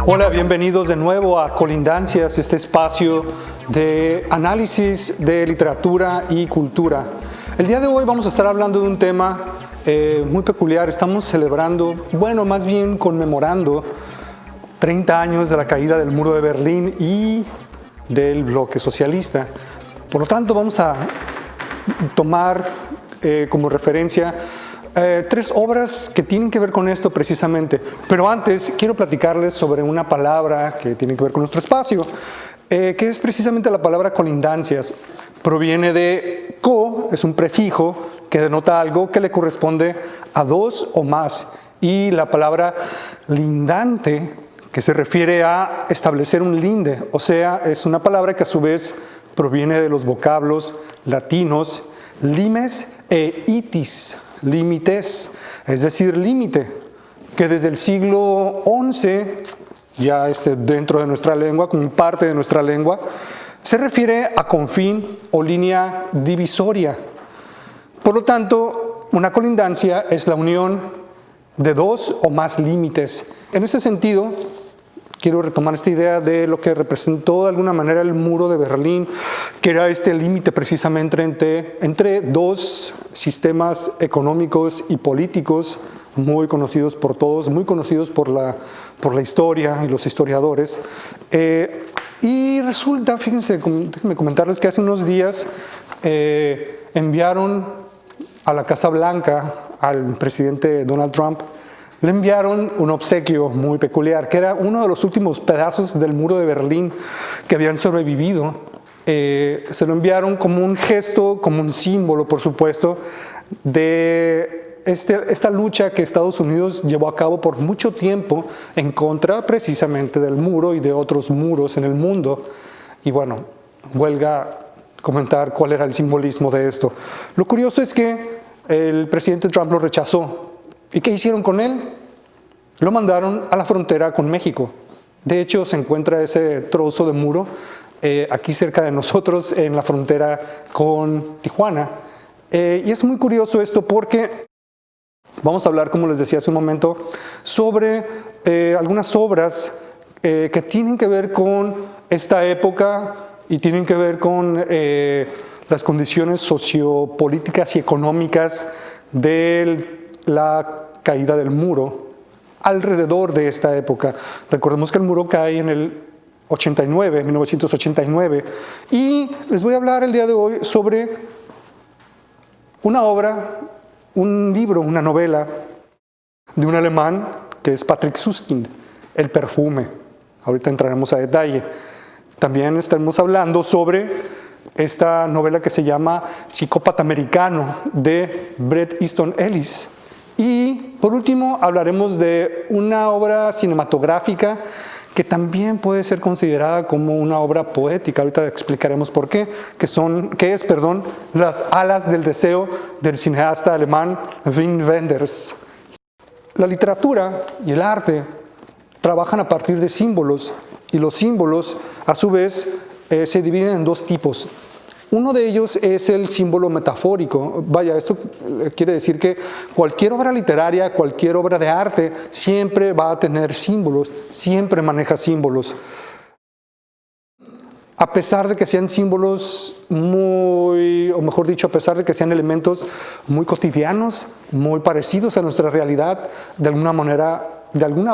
Hola, bienvenidos de nuevo a Colindancias, este espacio de análisis de literatura y cultura. El día de hoy vamos a estar hablando de un tema muy peculiar. Estamos celebrando, bueno, más bien conmemorando 30 años de la caída del muro de Berlín y del bloque socialista. Por lo tanto, vamos a tomar como referencia tres obras que tienen que ver con esto precisamente. Pero antes quiero platicarles sobre una palabra que tiene que ver con nuestro espacio, que es precisamente la palabra colindancias. Proviene de co, es un prefijo que denota algo que le corresponde a dos o más. Y la palabra lindante, que se refiere a establecer un linde, o sea, es una palabra que a su vez proviene de los vocablos latinos limes e itis, límites, es decir, límite, que desde el siglo XI, ya dentro de nuestra lengua, como parte de nuestra lengua, se refiere a confín o línea divisoria. Por lo tanto, una colindancia es la unión de dos o más límites. En ese sentido, quiero retomar esta idea de lo que representó de alguna manera el muro de Berlín, que era este límite precisamente entre dos sistemas económicos y políticos muy conocidos por todos, muy conocidos por la historia y los historiadores. Y resulta, fíjense, déjenme comentarles que hace unos días enviaron a la Casa Blanca al presidente Donald Trump, le enviaron un obsequio muy peculiar, que era uno de los últimos pedazos del muro de Berlín que habían sobrevivido. Se lo enviaron como un gesto, como un símbolo, por supuesto, de esta lucha que Estados Unidos llevó a cabo por mucho tiempo en contra precisamente del muro y de otros muros en el mundo. Y bueno, huelga comentar cuál era el simbolismo de esto. Lo curioso es que el presidente Trump lo rechazó. ¿Y qué hicieron con él? Lo mandaron a la frontera con México. De hecho, se encuentra ese trozo de muro aquí cerca de nosotros, en la frontera con Tijuana. Y es muy curioso esto porque vamos a hablar, como les decía hace un momento, sobre algunas obras que tienen que ver con esta época y tienen que ver con las condiciones sociopolíticas y económicas de la caída del muro alrededor de esta época. Recordemos que el muro cae en el 1989, y les voy a hablar el día de hoy sobre una obra, un libro, una novela de un alemán que es Patrick Süskind, El perfume. Ahorita entraremos a detalle. También estaremos hablando sobre esta novela que se llama Psicópata Americano de Bret Easton Ellis. Y por último hablaremos de una obra cinematográfica que también puede ser considerada como una obra poética. Ahorita explicaremos por qué, que es Las alas del deseo del cineasta alemán Wim Wenders. La literatura y el arte trabajan a partir de símbolos, y los símbolos a su vez se dividen en dos tipos. Uno de ellos es el símbolo metafórico. Vaya, esto quiere decir que cualquier obra literaria, cualquier obra de arte, siempre va a tener símbolos, siempre maneja símbolos. A pesar de que sean símbolos o mejor dicho, a pesar de que sean elementos muy cotidianos, muy parecidos a nuestra realidad, de alguna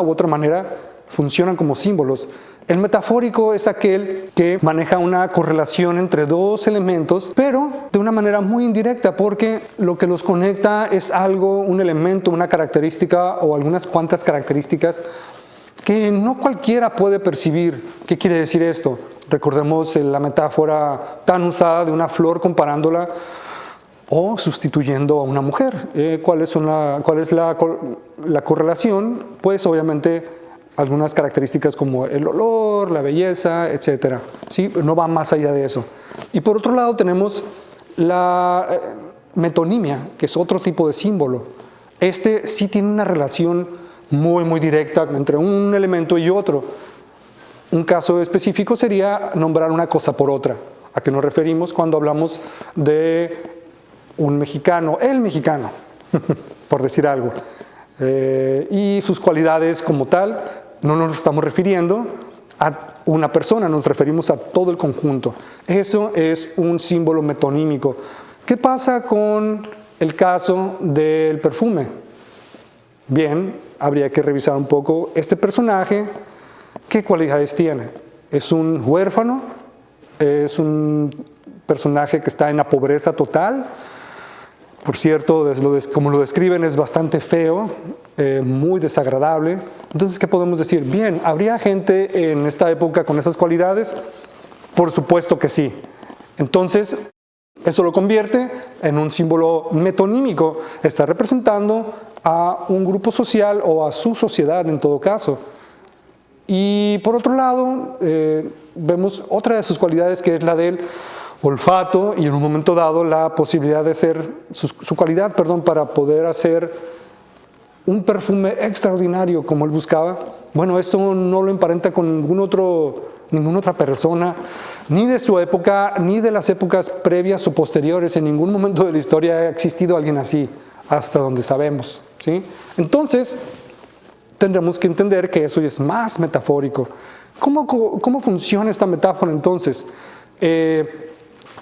u otra manera, funcionan como símbolos. El metafórico es aquel que maneja una correlación entre dos elementos, pero de una manera muy indirecta, porque lo que los conecta es un elemento, una característica o algunas cuantas características que no cualquiera puede percibir. ¿Qué quiere decir esto? Recordemos la metáfora tan usada de una flor comparándola o sustituyendo a una mujer. ¿Cuál es la correlación? Pues obviamente algunas características como el olor, la belleza, etc. ¿Sí? No va más allá de eso. Y por otro lado tenemos la metonimia, que es otro tipo de símbolo. Sí tiene una relación muy, muy directa entre un elemento y otro. Un caso específico sería nombrar una cosa por otra. ¿A qué nos referimos cuando hablamos de un mexicano? El mexicano, por decir algo. Y sus cualidades como tal, no nos estamos refiriendo a una persona, nos referimos a todo el conjunto. Eso es un símbolo metonímico. ¿Qué pasa con el caso del perfume? Bien, habría que revisar un poco este personaje. ¿Qué cualidades tiene? ¿Es un huérfano? ¿Es un personaje que está en la pobreza total? Por cierto, como lo describen, es bastante feo, muy desagradable. Entonces, ¿qué podemos decir? Bien, ¿habría gente en esta época con esas cualidades? Por supuesto que sí. Entonces, eso lo convierte en un símbolo metonímico. Está representando a un grupo social o a su sociedad en todo caso. Y por otro lado, vemos otra de sus cualidades, que es la del olfato, y en un momento dado la posibilidad de hacer, su cualidad, perdón, para poder hacer un perfume extraordinario como él buscaba. Bueno, esto no lo emparenta con ninguna otra persona, ni de su época, ni de las épocas previas o posteriores. En ningún momento de la historia ha existido alguien así, hasta donde sabemos, ¿sí? Entonces, tendremos que entender que eso es más metafórico. ¿Cómo funciona esta metáfora entonces?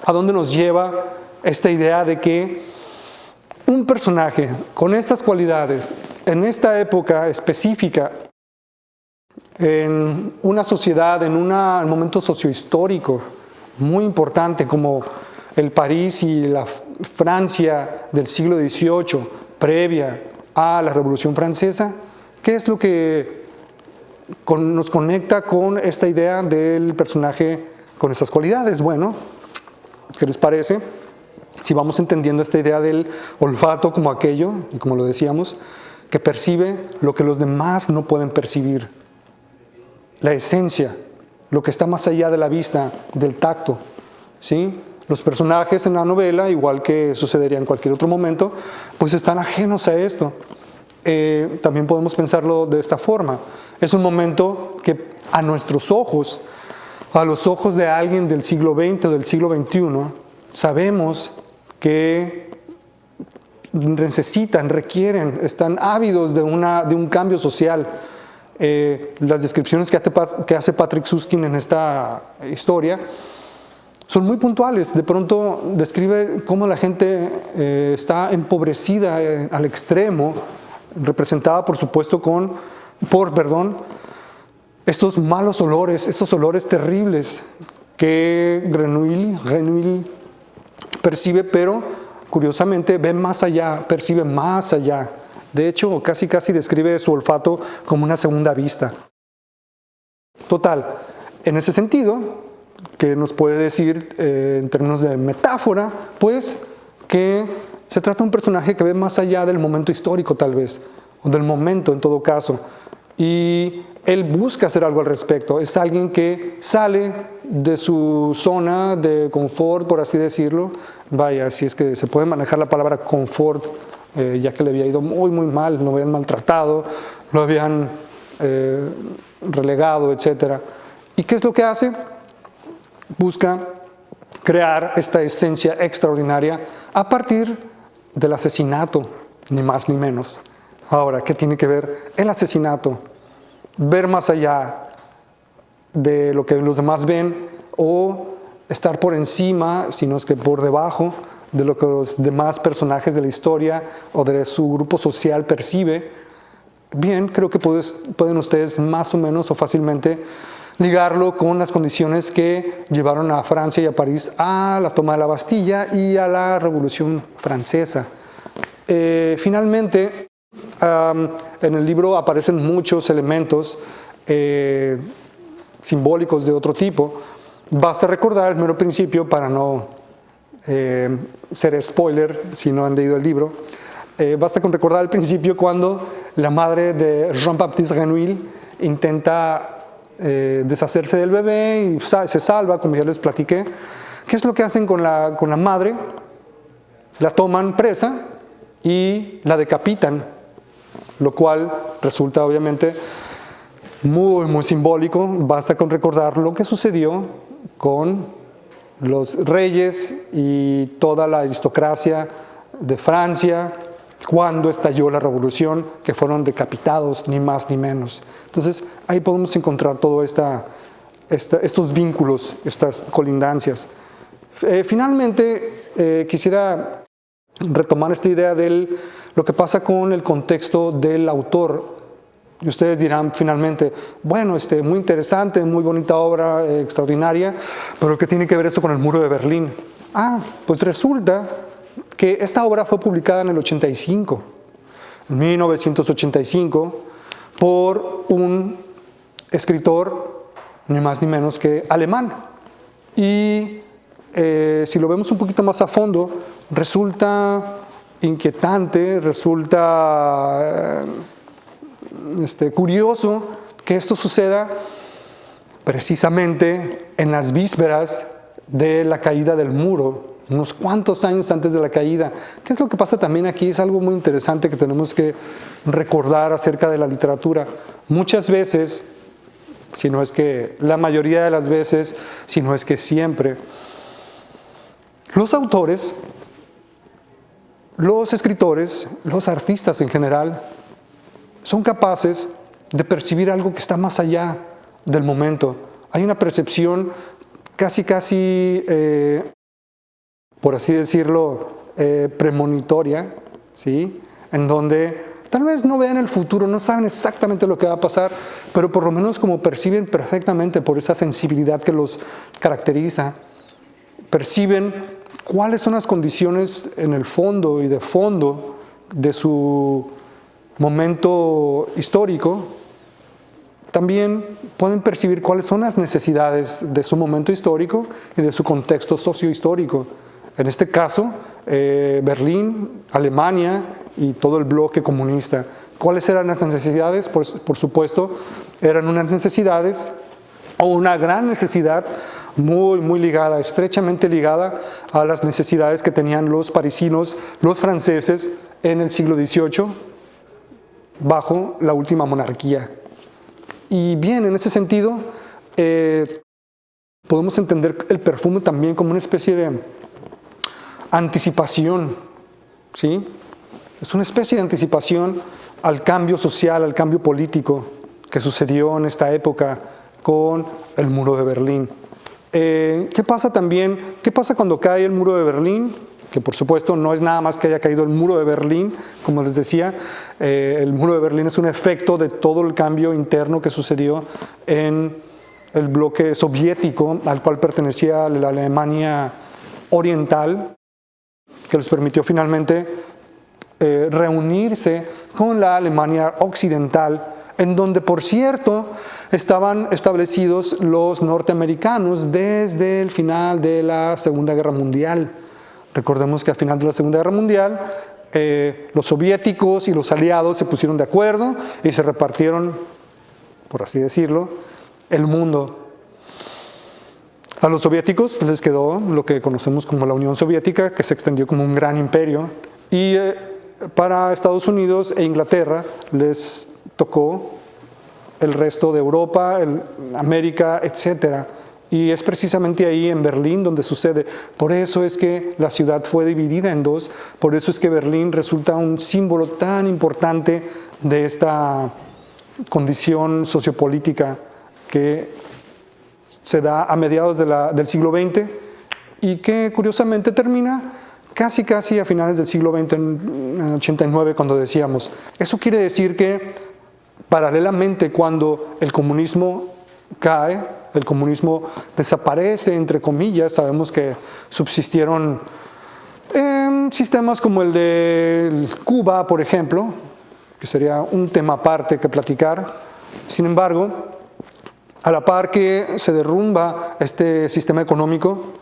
¿A dónde nos lleva esta idea de que un personaje con estas cualidades, en esta época específica, en una sociedad, en un momento sociohistórico muy importante como el París y la Francia del siglo XVIII, previa a la Revolución Francesa, ¿qué es lo que nos conecta con esta idea del personaje con esas cualidades? Bueno, ¿qué les parece? Si vamos entendiendo esta idea del olfato como aquello, y como lo decíamos, que percibe lo que los demás no pueden percibir. La esencia, lo que está más allá de la vista, del tacto, ¿sí? Los personajes en la novela, igual que sucedería en cualquier otro momento, pues están ajenos a esto. También podemos pensarlo de esta forma. Es un momento que a nuestros ojos, a los ojos de alguien del siglo XX o del siglo XXI, sabemos que requieren, están ávidos de un cambio social. Las descripciones que hace Patrick Süskind en esta historia son muy puntuales. De pronto describe cómo la gente está empobrecida al extremo, representada por supuesto por estos malos olores, estos olores terribles que Grenouille percibe, pero curiosamente ve más allá, percibe más allá. De hecho, casi describe su olfato como una segunda vista. Total, en ese sentido, ¿qué nos puede decir en términos de metáfora? Pues que se trata de un personaje que ve más allá del momento histórico tal vez, o del momento en todo caso, y él busca hacer algo al respecto. Es alguien que sale de su zona de confort, por así decirlo. Vaya, si es que se puede manejar la palabra confort, ya que le había ido muy mal, lo habían maltratado, lo habían relegado, etc. ¿Y qué es lo que hace? Busca crear esta esencia extraordinaria a partir del asesinato, ni más ni menos. Ahora, ¿qué tiene que ver el asesinato? Ver más allá de lo que los demás ven, o estar por encima, si no es que por debajo, de lo que los demás personajes de la historia o de su grupo social percibe. Bien, creo que pueden ustedes más o menos o fácilmente ligarlo con las condiciones que llevaron a Francia y a París a la toma de la Bastilla y a la Revolución Francesa. Finalmente, en el libro aparecen muchos elementos simbólicos de otro tipo. Basta recordar el mero principio para no ser spoiler si no han leído el libro. Basta con recordar el principio cuando la madre de Jean-Baptiste Grenouille intenta deshacerse del bebé y se salva, como ya les platiqué. ¿Qué es lo que hacen con la madre? La toman presa y la decapitan, lo cual resulta obviamente muy simbólico. Basta con recordar lo que sucedió con los reyes y toda la aristocracia de Francia cuando estalló la revolución, que fueron decapitados, ni más ni menos. Entonces, ahí podemos encontrar todos estos vínculos, estas colindancias. Finalmente, quisiera retomar esta idea de lo que pasa con el contexto del autor. Y ustedes dirán finalmente, bueno, muy interesante, muy bonita obra, extraordinaria, pero ¿qué tiene que ver esto con el Muro de Berlín? Pues resulta que esta obra fue publicada en el 85, en 1985, por un escritor, ni más ni menos que alemán. Y si lo vemos un poquito más a fondo, resulta inquietante, resulta curioso que esto suceda precisamente en las vísperas de la caída del muro, unos cuantos años antes de la caída. ¿Qué es lo que pasa también aquí? Es algo muy interesante que tenemos que recordar acerca de la literatura. Muchas veces, si no es que la mayoría de las veces, si no es que siempre, los autores, los escritores, los artistas en general, son capaces de percibir algo que está más allá del momento. Hay una percepción casi, por así decirlo, premonitoria, ¿sí? En donde tal vez no vean el futuro, no saben exactamente lo que va a pasar, pero por lo menos como perciben perfectamente por esa sensibilidad que los caracteriza, perciben cuáles son las condiciones en el fondo y de fondo de su momento histórico. También pueden percibir cuáles son las necesidades de su momento histórico y de su contexto sociohistórico. En este caso, Berlín, Alemania y todo el bloque comunista. ¿Cuáles eran las necesidades? Por supuesto, eran unas necesidades o una gran necesidad muy ligada, estrechamente ligada a las necesidades que tenían los parisinos, los franceses en el siglo XVIII, bajo la última monarquía. Y bien, en ese sentido, podemos entender el perfume también como una especie de anticipación, ¿sí? Es una especie de anticipación al cambio social, al cambio político que sucedió en esta época con el muro de Berlín. ¿Qué pasa también? ¿Qué pasa cuando cae el muro de Berlín? Que por supuesto no es nada más que haya caído el muro de Berlín, como les decía, el muro de Berlín es un efecto de todo el cambio interno que sucedió en el bloque soviético al cual pertenecía la Alemania Oriental, que les permitió finalmente reunirse con la Alemania Occidental, en donde, por cierto, estaban establecidos los norteamericanos desde el final de la Segunda Guerra Mundial. Recordemos que al final de la Segunda Guerra Mundial, los soviéticos y los aliados se pusieron de acuerdo y se repartieron, por así decirlo, el mundo. A los soviéticos les quedó lo que conocemos como la Unión Soviética, que se extendió como un gran imperio, y para Estados Unidos e Inglaterra les tocó el resto de Europa, América, etc. Y es precisamente ahí en Berlín donde sucede. Por eso es que la ciudad fue dividida en dos, por eso es que Berlín resulta un símbolo tan importante de esta condición sociopolítica que se da a mediados del siglo XX y que curiosamente termina casi a finales del siglo XX, en 89, cuando decíamos. Eso quiere decir que paralelamente, cuando el comunismo cae, el comunismo desaparece, entre comillas, sabemos que subsistieron sistemas como el de Cuba, por ejemplo, que sería un tema aparte que platicar. Sin embargo, a la par que se derrumba este sistema económico,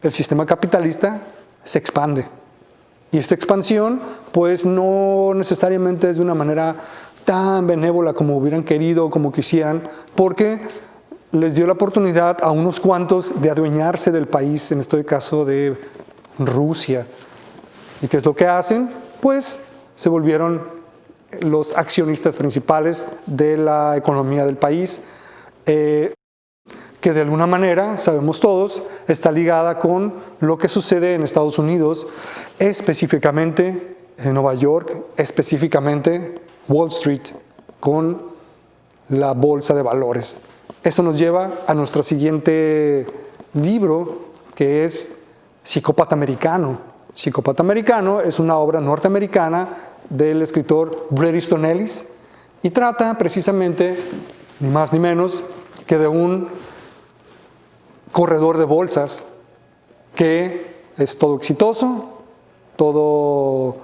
el sistema capitalista se expande. Y esta expansión, pues no necesariamente es de una manera tan benévola como hubieran querido o como quisieran, porque les dio la oportunidad a unos cuantos de adueñarse del país, en este caso de Rusia. ¿Y qué es lo que hacen? Pues se volvieron los accionistas principales de la economía del país, que de alguna manera, sabemos todos, está ligada con lo que sucede en Estados Unidos, específicamente en Nueva York, específicamente Wall Street, con la bolsa de valores. Esto nos lleva a nuestro siguiente libro, que es Psicópata Americano. Psicópata Americano es una obra norteamericana del escritor Bret Easton Ellis y trata precisamente, ni más ni menos, que de un corredor de bolsas que es todo exitoso, todo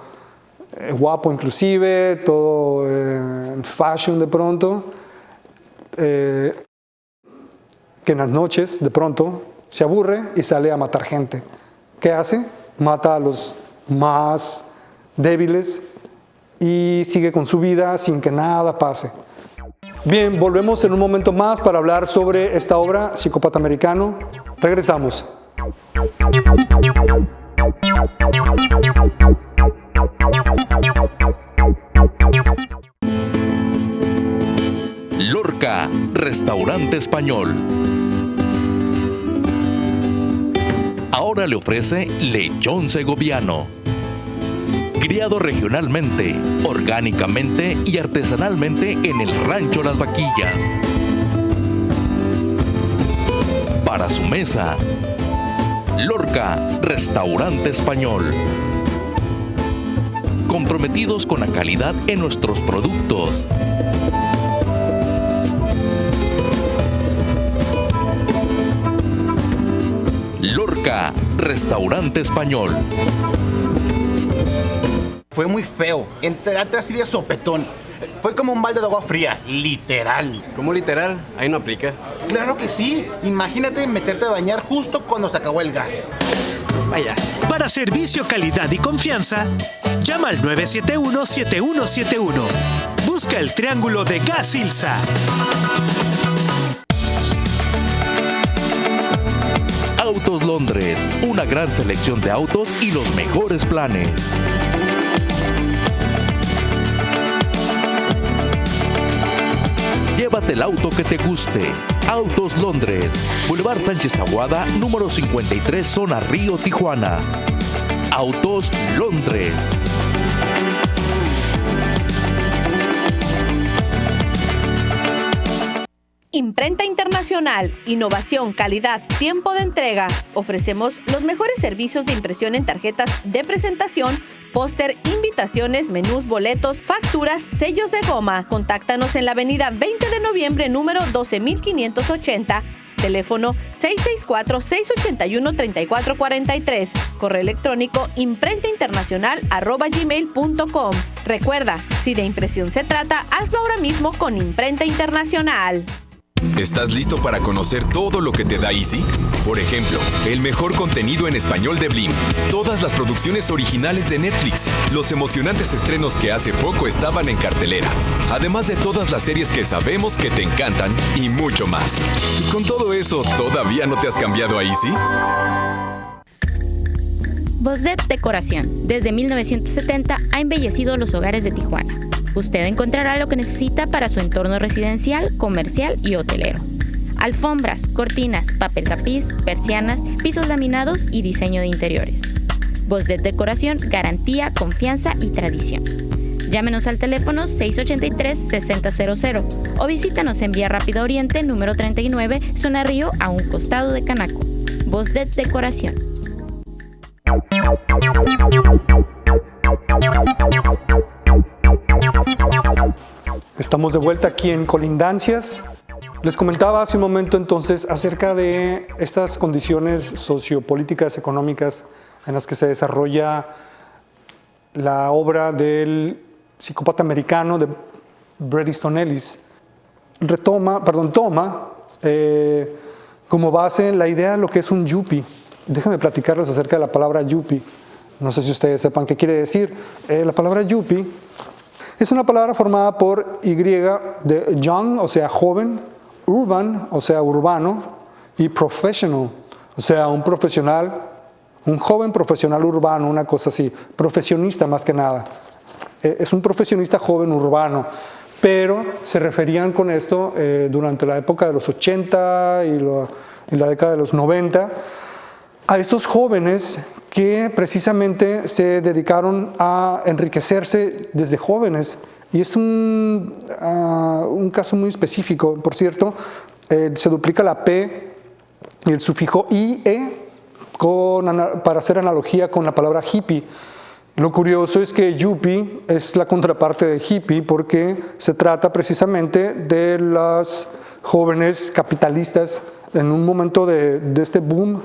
guapo inclusive, todo en fashion de pronto, que en las noches de pronto se aburre y sale a matar gente. ¿Qué hace? Mata a los más débiles y sigue con su vida sin que nada pase. Bien, volvemos en un momento más para hablar sobre esta obra, Psicópata Americano. Regresamos. Lorca, restaurante español. Ahora le ofrece lechón segoviano. Criado regionalmente, orgánicamente y artesanalmente en el rancho Las Vaquillas. Para su mesa, Lorca, restaurante español. Comprometidos con la calidad en nuestros productos. Lorca, restaurante español. Fue muy feo, enterarte así de sopetón. Fue como un balde de agua fría, literal. ¿Cómo literal? Ahí no aplica. Claro que sí. Imagínate meterte a bañar justo cuando se acabó el gas. Vaya. Para servicio, calidad y confianza, llama al 971-7171. Busca el triángulo de Gas Ilsa. Autos Londres, una gran selección de autos y los mejores planes. Llévate el auto que te guste. Autos Londres, Boulevard Sánchez Taboada, número 53, zona Río, Tijuana. Autos Londres. Imprenta Internacional, innovación, calidad, tiempo de entrega. Ofrecemos los mejores servicios de impresión en tarjetas de presentación, póster, invitaciones, menús, boletos, facturas, sellos de goma. Contáctanos en la avenida 20 de noviembre, número 12580. Teléfono 664-681-3443. Correo electrónico imprentainternacional@gmail.com. Recuerda, si de impresión se trata, hazlo ahora mismo con Imprenta Internacional. ¿Estás listo para conocer todo lo que te da Easy? Por ejemplo, el mejor contenido en español de Blim, todas las producciones originales de Netflix, los emocionantes estrenos que hace poco estaban en cartelera, además de todas las series que sabemos que te encantan y mucho más. Y con todo eso, ¿todavía no te has cambiado a Easy? Bosdet Decoración, desde 1970 ha embellecido los hogares de Tijuana. Usted encontrará lo que necesita para su entorno residencial, comercial y hotelero. Alfombras, cortinas, papel tapiz, persianas, pisos laminados y diseño de interiores. Bosdet Decoración, garantía, confianza y tradición. Llámenos al teléfono 683-6000 o visítanos en Vía Rápida Oriente, número 39, zona Río, a un costado de Canaco. Bosdet Decoración. Estamos de vuelta aquí en Colindancias. Les comentaba hace un momento entonces acerca de estas condiciones sociopolíticas, económicas en las que se desarrolla la obra del Psicópata Americano de Bret Easton Ellis. Toma como base la idea de lo que es un yuppie. Déjenme platicarles acerca de la palabra yuppie. No sé si ustedes sepan qué quiere decir. La palabra yuppie es una palabra formada por Y de young, o sea, joven, urban, o sea, urbano, y professional, o sea, un profesional, un joven profesional urbano, una cosa así, profesionista más que nada. es un profesionista joven urbano, pero se referían con esto durante la época de los 80 y la década de los 90 a estos jóvenes que precisamente se dedicaron a enriquecerse desde jóvenes. Y es un caso muy específico, por cierto, se duplica la P y el sufijo IE para hacer analogía con la palabra hippie. Lo curioso es que yuppie es la contraparte de hippie porque se trata precisamente de las jóvenes capitalistas en un momento de este boom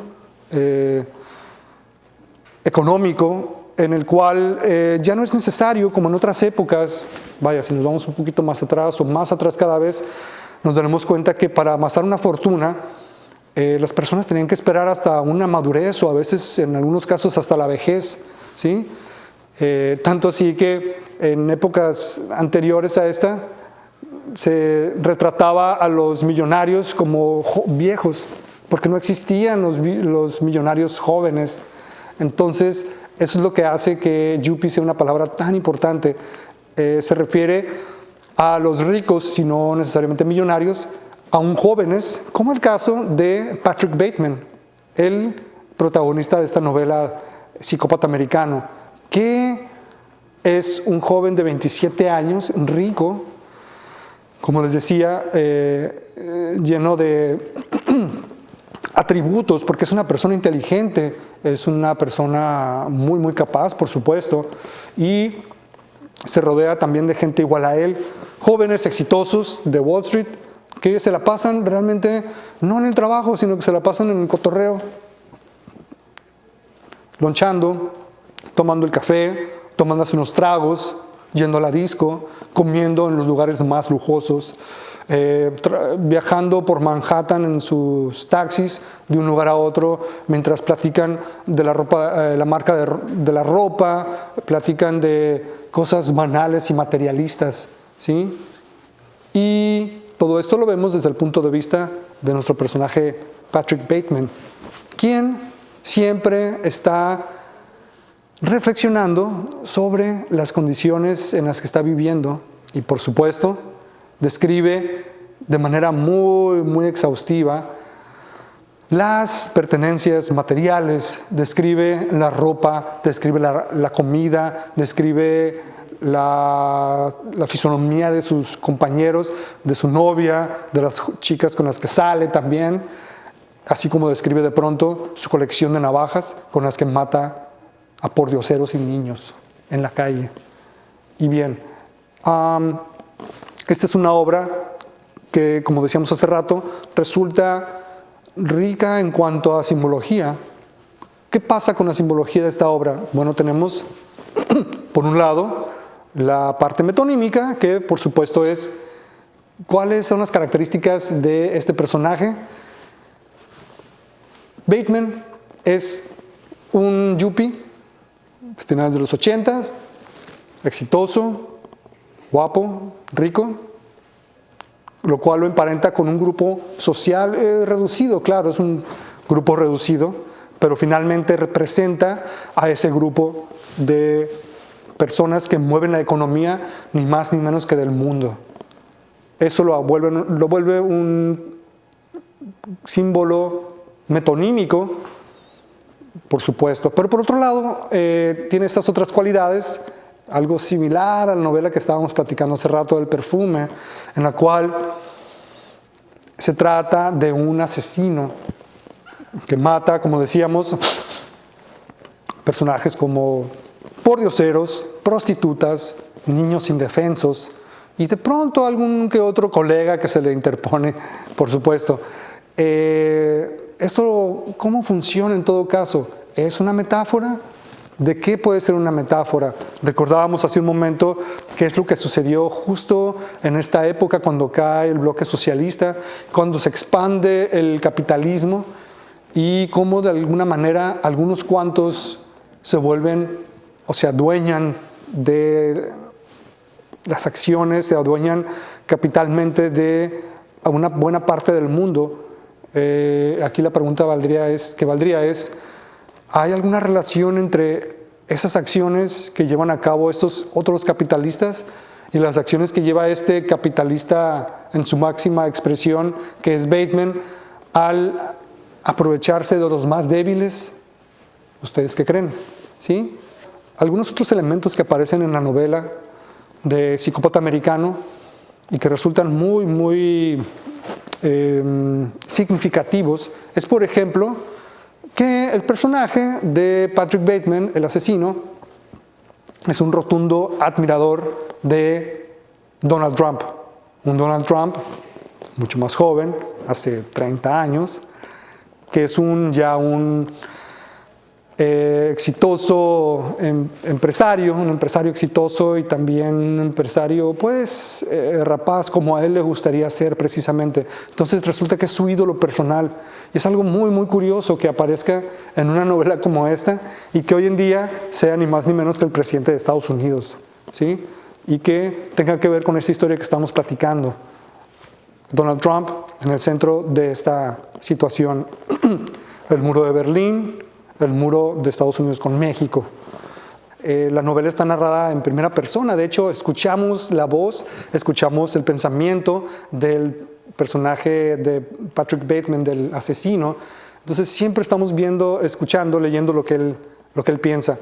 económico en el cual ya no es necesario, como en otras épocas, vaya, si nos vamos un poquito más atrás o más atrás cada vez, nos daremos cuenta que para amasar una fortuna, las personas tenían que esperar hasta una madurez o a veces, en algunos casos, hasta la vejez, ¿sí? Tanto así que en épocas anteriores a esta, se retrataba a los millonarios como viejos, porque no existían los millonarios jóvenes. Entonces, eso es lo que hace que yuppie sea una palabra tan importante. Se refiere a los ricos, si no necesariamente millonarios, aún jóvenes, como el caso de Patrick Bateman, el protagonista de esta novela Psicópata Americano, que es un joven de 27 años, rico, como les decía, lleno de atributos, porque es una persona inteligente, es una persona muy, muy capaz, por supuesto, y se rodea también de gente igual a él, jóvenes exitosos de Wall Street, que se la pasan realmente, no en el trabajo, sino que se la pasan en el cotorreo, lonchando, tomando el café, tomándose unos tragos, yendo a la disco, comiendo en los lugares más lujosos, viajando por Manhattan en sus taxis de un lugar a otro, mientras platican de la ropa, la marca de la ropa, platican de cosas banales y materialistas, ¿sí? Y todo esto lo vemos desde el punto de vista de nuestro personaje Patrick Bateman, quien siempre está reflexionando sobre las condiciones en las que está viviendo y, por supuesto, describe de manera muy, muy exhaustiva las pertenencias materiales, describe la ropa, describe la comida, describe la fisonomía de sus compañeros, de su novia, de las chicas con las que sale también, así como describe de pronto su colección de navajas con las que mata a pordioseros y niños en la calle. Y bien, esta es una obra que, como decíamos hace rato, resulta rica en cuanto a simbología. ¿Qué pasa con la simbología de esta obra? Bueno, tenemos, por un lado, la parte metonímica, que por supuesto es cuáles son las características de este personaje. Bateman es un yuppie, finales de los 80, exitoso, guapo, rico, lo cual lo emparenta con un grupo social reducido, claro, es un grupo reducido, pero finalmente representa a ese grupo de personas que mueven la economía ni más ni menos que del mundo. Eso lo vuelve un símbolo metonímico, por supuesto, pero por otro lado tiene estas otras cualidades, algo similar a la novela que estábamos platicando hace rato del perfume, en la cual se trata de un asesino que mata, como decíamos, personajes como pordioseros, prostitutas, niños indefensos y de pronto algún que otro colega que se le interpone, por supuesto. ¿Esto cómo funciona en todo caso? ¿Es una metáfora? ¿De qué puede ser una metáfora? Recordábamos hace un momento qué es lo que sucedió justo en esta época cuando cae el bloque socialista, cuando se expande el capitalismo y cómo de alguna manera algunos cuantos se vuelven o se adueñan de las acciones, se adueñan capitalmente de una buena parte del mundo. Aquí la pregunta valdría es, ¿hay alguna relación entre esas acciones que llevan a cabo estos otros capitalistas y las acciones que lleva este capitalista en su máxima expresión, que es Bateman, al aprovecharse de los más débiles. ¿Ustedes qué creen? ¿Sí? Algunos otros elementos que aparecen en la novela de Psicópata Americano y que resultan muy significativos es, por ejemplo, que el personaje de Patrick Bateman, el asesino, es un rotundo admirador de Donald Trump. Un Donald Trump mucho más joven, hace 30 años, que es ya un exitoso empresario, un empresario exitoso y también un empresario pues rapaz, como a él le gustaría ser precisamente. Entonces resulta que es su ídolo personal y es algo muy curioso que aparezca en una novela como esta y que hoy en día sea ni más ni menos que el presidente de Estados Unidos, ¿sí? Y que tenga que ver con esta historia que estamos platicando. Donald Trump en el centro de esta situación. El muro de Berlín, el muro de Estados Unidos con México. La novela está narrada en primera persona, de hecho escuchamos la voz, escuchamos el pensamiento del personaje de Patrick Bateman, del asesino. Entonces siempre estamos viendo, escuchando, leyendo lo que él piensa.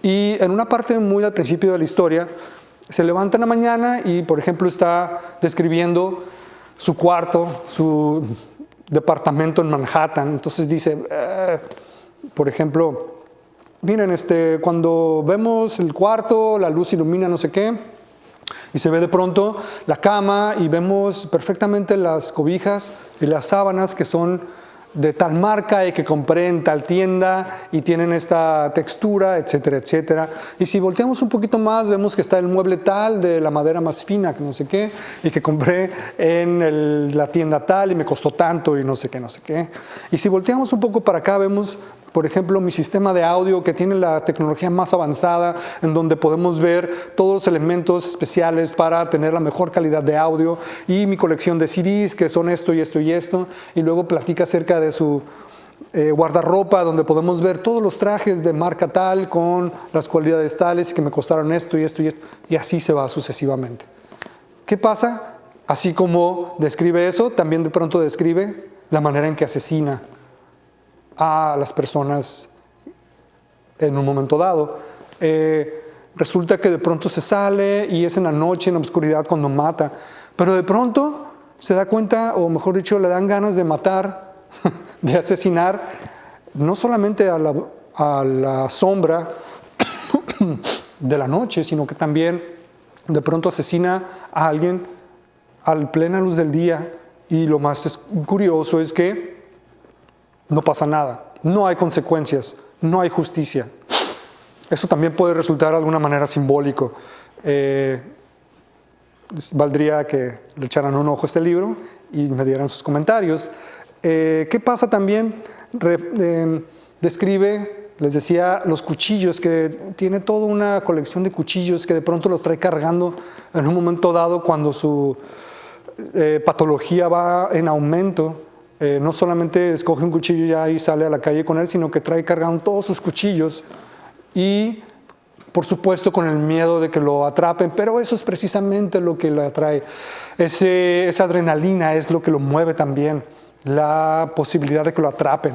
Y en una parte muy al principio de la historia, se levanta en la mañana y, por ejemplo, está describiendo su cuarto, su departamento en Manhattan. Entonces dice, por ejemplo, miren, cuando vemos el cuarto, la luz ilumina no sé qué, y se ve de pronto la cama y vemos perfectamente las cobijas y las sábanas que son de tal marca y que compré en tal tienda y tienen esta textura, etcétera, etcétera. Y si volteamos un poquito más, vemos que está el mueble tal de la madera más fina, que no sé qué, y que compré en la tienda tal y me costó tanto y no sé qué, no sé qué. Y si volteamos un poco para acá, vemos, por ejemplo, mi sistema de audio que tiene la tecnología más avanzada, en donde podemos ver todos los elementos especiales para tener la mejor calidad de audio, y mi colección de CDs que son esto y esto y esto, y luego platica acerca de su guardarropa, donde podemos ver todos los trajes de marca tal, con las cualidades tales, que me costaron esto y esto y esto, y así se va sucesivamente. ¿Qué pasa? Así como describe eso, también de pronto describe la manera en que asesina a las personas en un momento dado. Resulta que de pronto se sale y es en la noche, en la oscuridad, cuando mata, pero de pronto se da cuenta, o mejor dicho, le dan ganas de matar, de asesinar, no solamente a la sombra de la noche, sino que también de pronto asesina a alguien a plena luz del día. Y lo más curioso es que no pasa nada, no hay consecuencias, no hay justicia. Eso también puede resultar de alguna manera simbólico. Valdría que le echaran un ojo a este libro y me dieran sus comentarios. ¿Qué pasa también? Describe, les decía, los cuchillos, que tiene toda una colección de cuchillos que de pronto los trae cargando en un momento dado cuando su patología va en aumento. No solamente escoge un cuchillo ya y sale a la calle con él, sino que trae cargando todos sus cuchillos y, por supuesto, con el miedo de que lo atrapen, pero eso es precisamente lo que le atrae. Esa adrenalina es lo que lo mueve también, la posibilidad de que lo atrapen.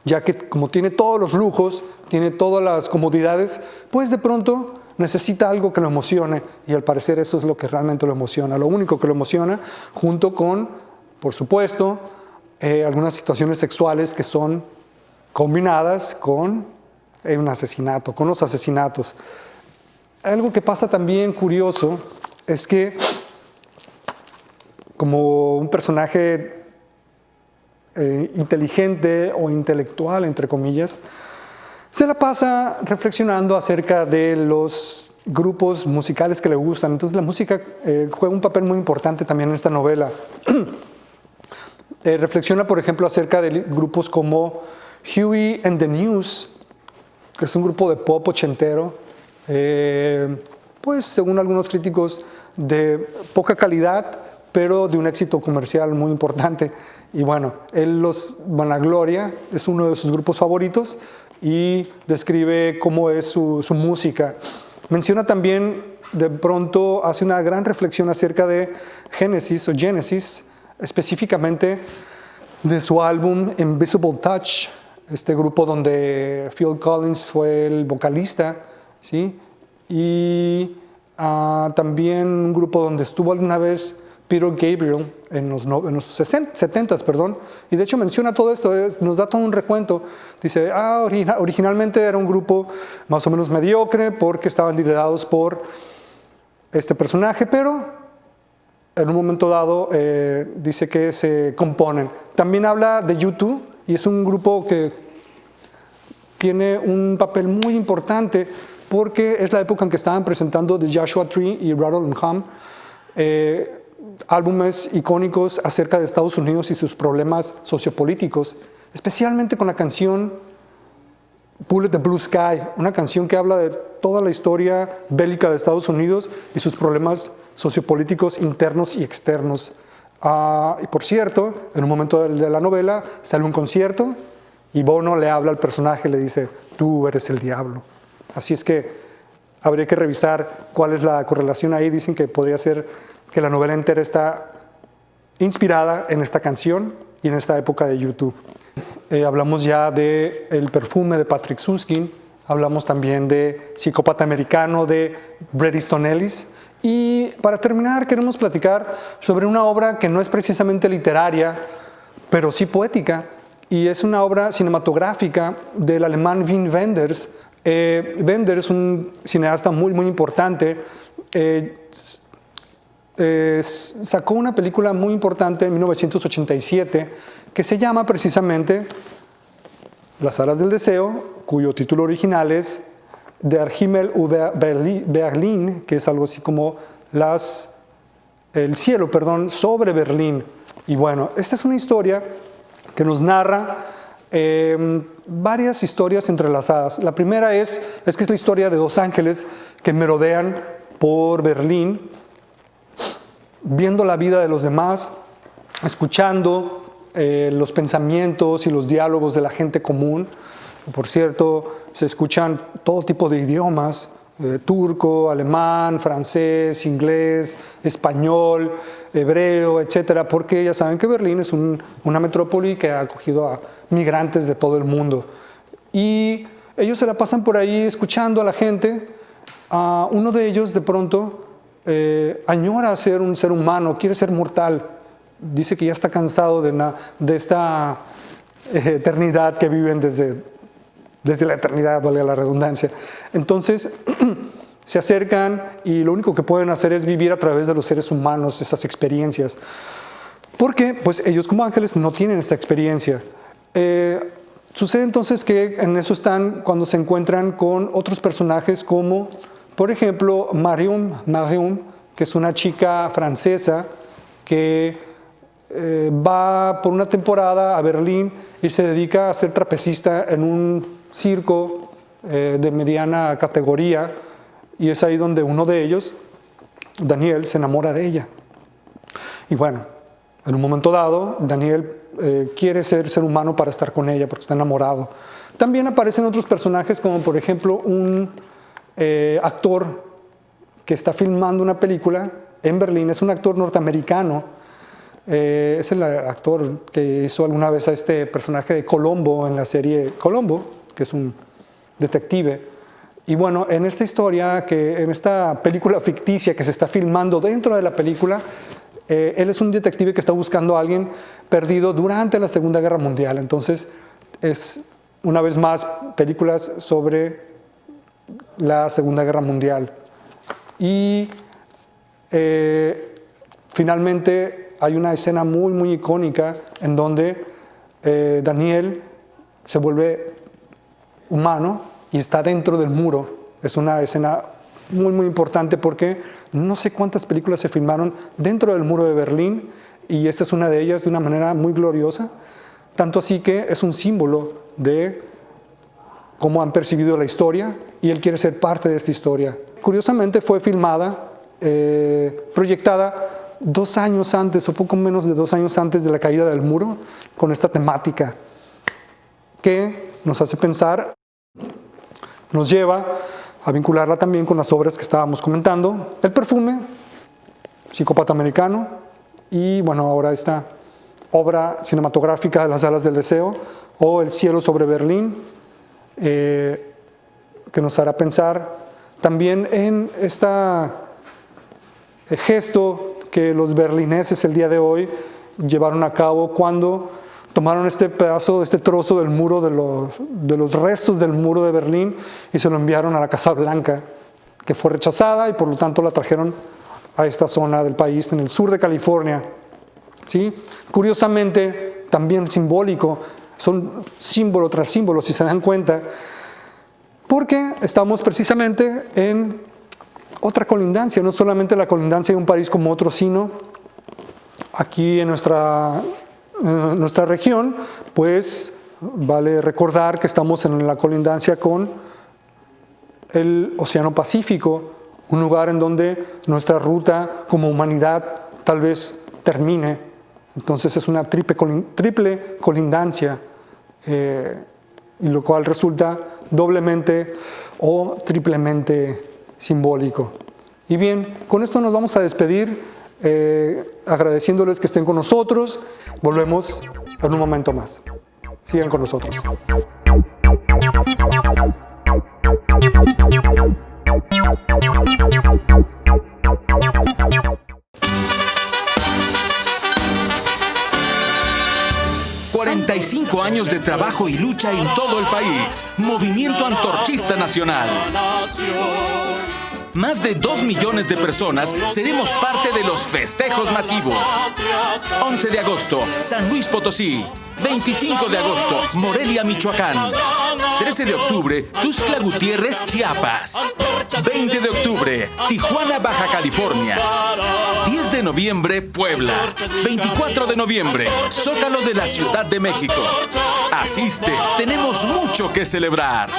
Ya que como tiene todos los lujos, tiene todas las comodidades, pues de pronto necesita algo que lo emocione, y al parecer eso es lo que realmente lo emociona, lo único que lo emociona, junto con, por supuesto, algunas situaciones sexuales que son combinadas con un asesinato, con los asesinatos. Algo que pasa también curioso es que, como un personaje inteligente o intelectual, entre comillas, se la pasa reflexionando acerca de los grupos musicales que le gustan. Entonces la música juega un papel muy importante también en esta novela. Reflexiona, por ejemplo, acerca de grupos como Huey and the News, que es un grupo de pop ochentero, pues según algunos críticos de poca calidad, pero de un éxito comercial muy importante. Y bueno, él los vanagloria, es uno de sus grupos favoritos, y describe cómo es su música. Menciona también, de pronto, hace una gran reflexión acerca de Genesis, específicamente de su álbum Invisible Touch, este grupo donde Phil Collins fue el vocalista, ¿sí? Y también un grupo donde estuvo alguna vez Peter Gabriel en los 70s, perdón, y de hecho menciona todo esto, nos da todo un recuento. Dice, originalmente era un grupo más o menos mediocre porque estaban liderados por este personaje, pero en un momento dado dice que se componen. También habla de U2 y es un grupo que tiene un papel muy importante porque es la época en que estaban presentando The Joshua Tree y Rattle and Hum, álbumes icónicos acerca de Estados Unidos y sus problemas sociopolíticos, especialmente con la canción Bullet the Blue Sky, una canción que habla de toda la historia bélica de Estados Unidos y sus problemas sociopolíticos internos y externos. Y por cierto, en un momento de la novela sale un concierto y Bono le habla al personaje y le dice, tú eres el diablo. Así es que habría que revisar cuál es la correlación ahí. Dicen que podría ser que la novela entera está inspirada en esta canción y en esta época de YouTube. Hablamos ya de El perfume de Patrick Süskind, hablamos también de Psicópata americano de Bret Easton Ellis, y para terminar queremos platicar sobre una obra que no es precisamente literaria, pero sí poética, y es una obra cinematográfica del alemán Wim Wenders. Wenders es un cineasta muy importante. Sacó una película muy importante en 1987 que se llama precisamente Las alas del deseo, cuyo título original es Der Himmel über Berlin, que es algo así como el cielo, sobre Berlín. Y bueno, esta es una historia que nos narra varias historias entrelazadas. La primera es que es la historia de dos ángeles que merodean por Berlín, viendo la vida de los demás, escuchando los pensamientos y los diálogos de la gente común. Por cierto, se escuchan todo tipo de idiomas, turco, alemán, francés, inglés, español, hebreo, etcétera, porque ya saben que Berlín es una metrópoli que ha acogido a migrantes de todo el mundo. Y ellos se la pasan por ahí escuchando a la gente. Uno de ellos de pronto añora ser un ser humano, quiere ser mortal. Dice que ya está cansado de esta eternidad que viven desde la eternidad, valga la redundancia. Entonces se acercan y lo único que pueden hacer es vivir a través de los seres humanos esas experiencias, porque pues ellos como ángeles no tienen esta experiencia. Sucede entonces que en eso están cuando se encuentran con otros personajes como, por ejemplo, Marion, que es una chica francesa que va por una temporada a Berlín y se dedica a ser trapecista en un circo de mediana categoría, y es ahí donde uno de ellos, Daniel, se enamora de ella. Y bueno, en un momento dado, Daniel quiere ser humano para estar con ella porque está enamorado. También aparecen otros personajes como por ejemplo un actor que está filmando una película en Berlín, es un actor norteamericano. Es el actor que hizo alguna vez a este personaje de Columbo en la serie Columbo, que es un detective. Y bueno, en esta historia, en esta película ficticia que se está filmando dentro de la película, él es un detective que está buscando a alguien perdido durante la Segunda Guerra Mundial. Entonces, es una vez más películas sobre la Segunda Guerra Mundial. Y finalmente hay una escena muy icónica en donde Daniel se vuelve humano y está dentro del muro. Es una escena muy importante porque no sé cuántas películas se filmaron dentro del muro de Berlín y esta es una de ellas de una manera muy gloriosa, tanto así que es un símbolo de cómo han percibido la historia y él quiere ser parte de esta historia. Curiosamente fue filmada, proyectada 2 años antes o poco menos de 2 años antes de la caída del muro, con esta temática que nos hace pensar nos lleva a vincularla también con las obras que estábamos comentando. El perfume, Psicópata Americano, y bueno, ahora esta obra cinematográfica de Las alas del deseo, o El cielo sobre Berlín, que nos hará pensar también en este gesto que los berlineses el día de hoy llevaron a cabo cuando tomaron este pedazo, este trozo del muro, de los restos del muro de Berlín, y se lo enviaron a la Casa Blanca, que fue rechazada, y por lo tanto la trajeron a esta zona del país, en el sur de California. ¿Sí? Curiosamente, también simbólico, son símbolo tras símbolo, si se dan cuenta, porque estamos precisamente en otra colindancia, no solamente la colindancia de un país como otro, sino aquí en nuestra región, pues vale recordar que estamos en la colindancia con el Océano Pacífico, un lugar en donde nuestra ruta como humanidad tal vez termine. Entonces es una triple colindancia, y lo cual resulta doblemente o triplemente simbólico. Y bien, con esto nos vamos a despedir, agradeciéndoles que estén con nosotros. Volvemos en un momento más. Sigan con nosotros. ...45 años de trabajo y lucha en todo el país. Movimiento Antorchista Nacional. Más de 2 millones de personas seremos parte de los festejos masivos. 11 de agosto, San Luis Potosí. 25 de agosto, Morelia, Michoacán. 13 de octubre, Tuxtla Gutiérrez, Chiapas. 20 de octubre, Tijuana, Baja California. 10 de noviembre, Puebla. 24 de noviembre, Zócalo de la Ciudad de México. Asiste, tenemos mucho que celebrar.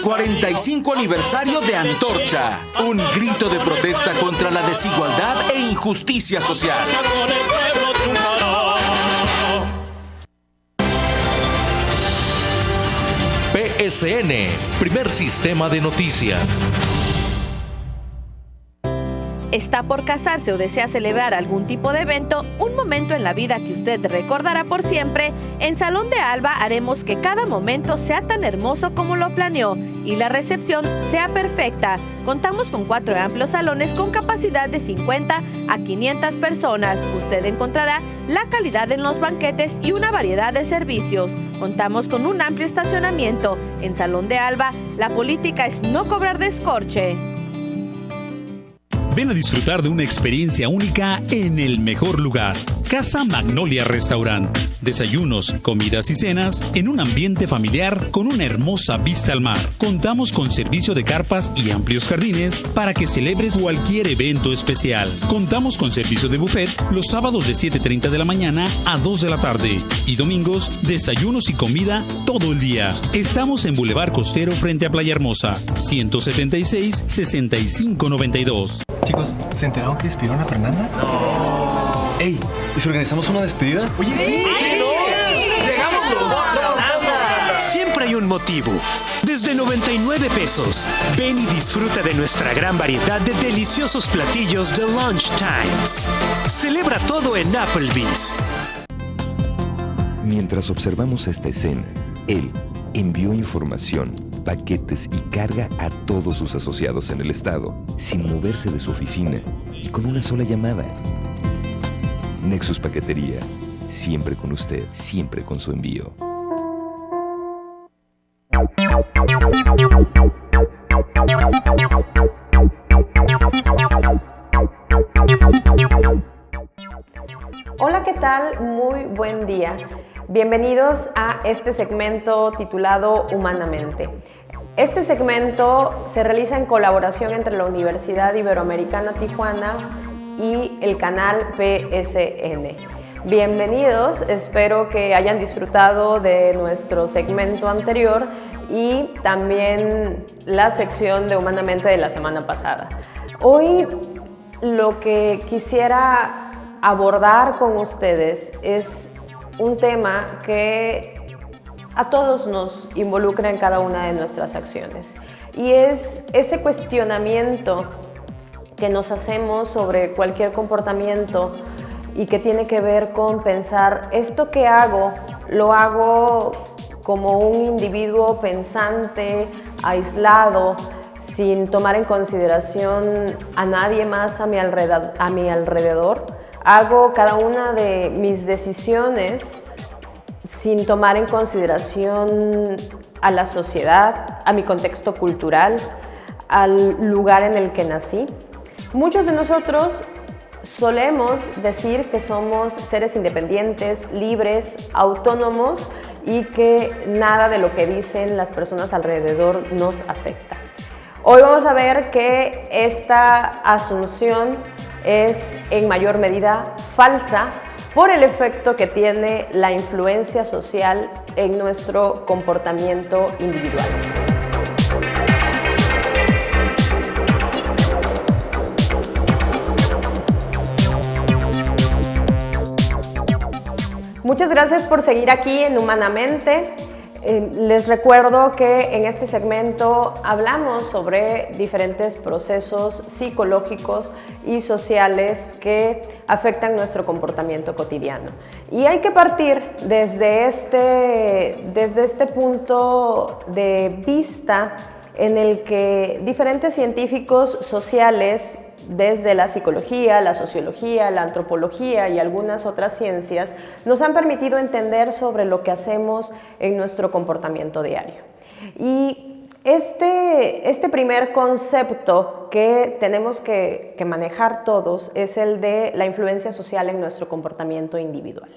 45 aniversario de Antorcha. Un grito de protesta contra la desigualdad e injusticia social. PSN, primer sistema de noticias. ¿Está por casarse o desea celebrar algún tipo de evento? Un momento en la vida que usted recordará por siempre. En Salón de Alba haremos que cada momento sea tan hermoso como lo planeó y la recepción sea perfecta. Contamos con 4 amplios salones con capacidad de 50 a 500 personas. Usted encontrará la calidad en los banquetes y una variedad de servicios. Contamos con un amplio estacionamiento. En Salón de Alba, la política es no cobrar descorche. Ven a disfrutar de una experiencia única en el mejor lugar. Casa Magnolia Restaurant. Desayunos, comidas y cenas en un ambiente familiar con una hermosa vista al mar. Contamos con servicio de carpas y amplios jardines para que celebres cualquier evento especial. Contamos con servicio de buffet los sábados de 7:30 de la mañana a 2 de la tarde y domingos desayunos y comida todo el día. Estamos en Boulevard Costero frente a Playa Hermosa, 176-6592. Chicos, ¿se enteraron que despidieron a Fernanda? No. ¡Ey! ¿Y si organizamos una despedida? Oye, sí. Siempre hay un motivo. Desde 99 pesos. Ven y disfruta de nuestra gran variedad de deliciosos platillos de Lunch Times. Celebra todo en Applebee's. Mientras observamos esta escena, él envió información, paquetes y carga a todos sus asociados en el estado, sin moverse de su oficina y con una sola llamada. Nexus Paquetería, siempre con usted, siempre con su envío. Hola, ¿qué tal? Muy buen día. Bienvenidos a este segmento titulado Humanamente. Este segmento se realiza en colaboración entre la Universidad Iberoamericana Tijuana y el canal PSN. Bienvenidos, espero que hayan disfrutado de nuestro segmento anterior y también la sección de Humanamente de la semana pasada. Hoy lo que quisiera abordar con ustedes es un tema que a todos nos involucra en cada una de nuestras acciones. Y es ese cuestionamiento que nos hacemos sobre cualquier comportamiento y que tiene que ver con pensar, esto que hago, lo hago como un individuo pensante, aislado, sin tomar en consideración a nadie más a mi alrededor. Hago cada una de mis decisiones sin tomar en consideración a la sociedad, a mi contexto cultural, al lugar en el que nací. Muchos de nosotros solemos decir que somos seres independientes, libres, autónomos y que nada de lo que dicen las personas alrededor nos afecta. Hoy vamos a ver que esta asunción es en mayor medida falsa por el efecto que tiene la influencia social en nuestro comportamiento individual. Muchas gracias por seguir aquí en Humanamente. Les recuerdo que en este segmento hablamos sobre diferentes procesos psicológicos y sociales que afectan nuestro comportamiento cotidiano. Y hay que partir desde este punto de vista en el que diferentes científicos sociales, desde la psicología, la sociología, la antropología y algunas otras ciencias, nos han permitido entender sobre lo que hacemos en nuestro comportamiento diario. Y este primer concepto que tenemos que manejar todos es el de la influencia social en nuestro comportamiento individual.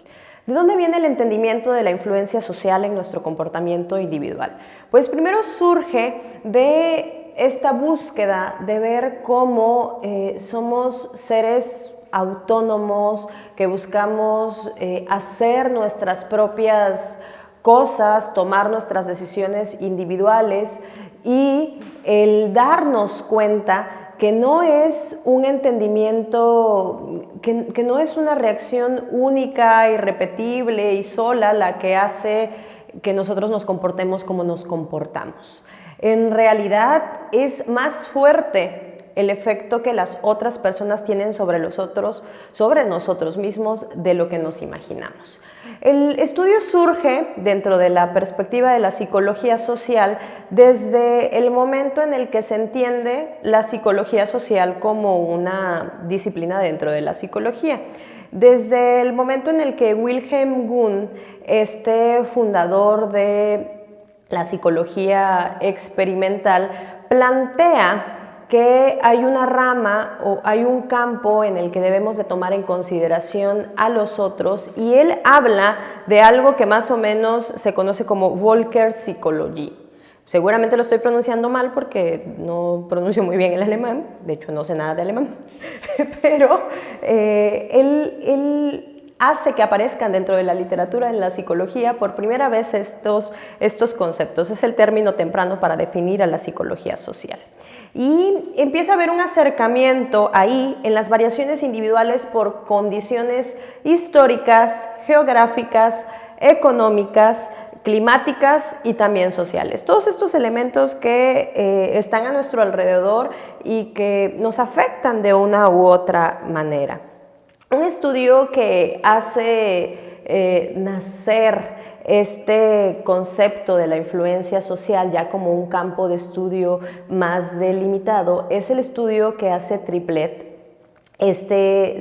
¿De dónde viene el entendimiento de la influencia social en nuestro comportamiento individual? Pues primero surge de esta búsqueda de ver cómo somos seres autónomos, que buscamos hacer nuestras propias cosas, tomar nuestras decisiones individuales y el darnos cuenta que no es un entendimiento, que no es una reacción única, irrepetible y sola la que hace que nosotros nos comportemos como nos comportamos. En realidad es más fuerte el efecto que las otras personas tienen sobre nosotros mismos de lo que nos imaginamos. El estudio surge dentro de la perspectiva de la psicología social desde el momento en el que se entiende la psicología social como una disciplina dentro de la psicología. Desde el momento en el que Wilhelm Wundt, fundador de la psicología experimental, plantea que hay una rama o hay un campo en el que debemos de tomar en consideración a los otros, y él habla de algo que más o menos se conoce como Volker Psychology. Seguramente lo estoy pronunciando mal porque no pronuncio muy bien el alemán, de hecho no sé nada de alemán, pero él hace que aparezcan dentro de la literatura en la psicología por primera vez estos conceptos. Es el término temprano para definir a la psicología social. Y empieza a haber un acercamiento ahí en las variaciones individuales por condiciones históricas, geográficas, económicas, climáticas y también sociales. Todos estos elementos que están a nuestro alrededor y que nos afectan de una u otra manera. Un estudio que hace nacer este concepto de la influencia social ya como un campo de estudio más delimitado es el estudio que hace Triplett,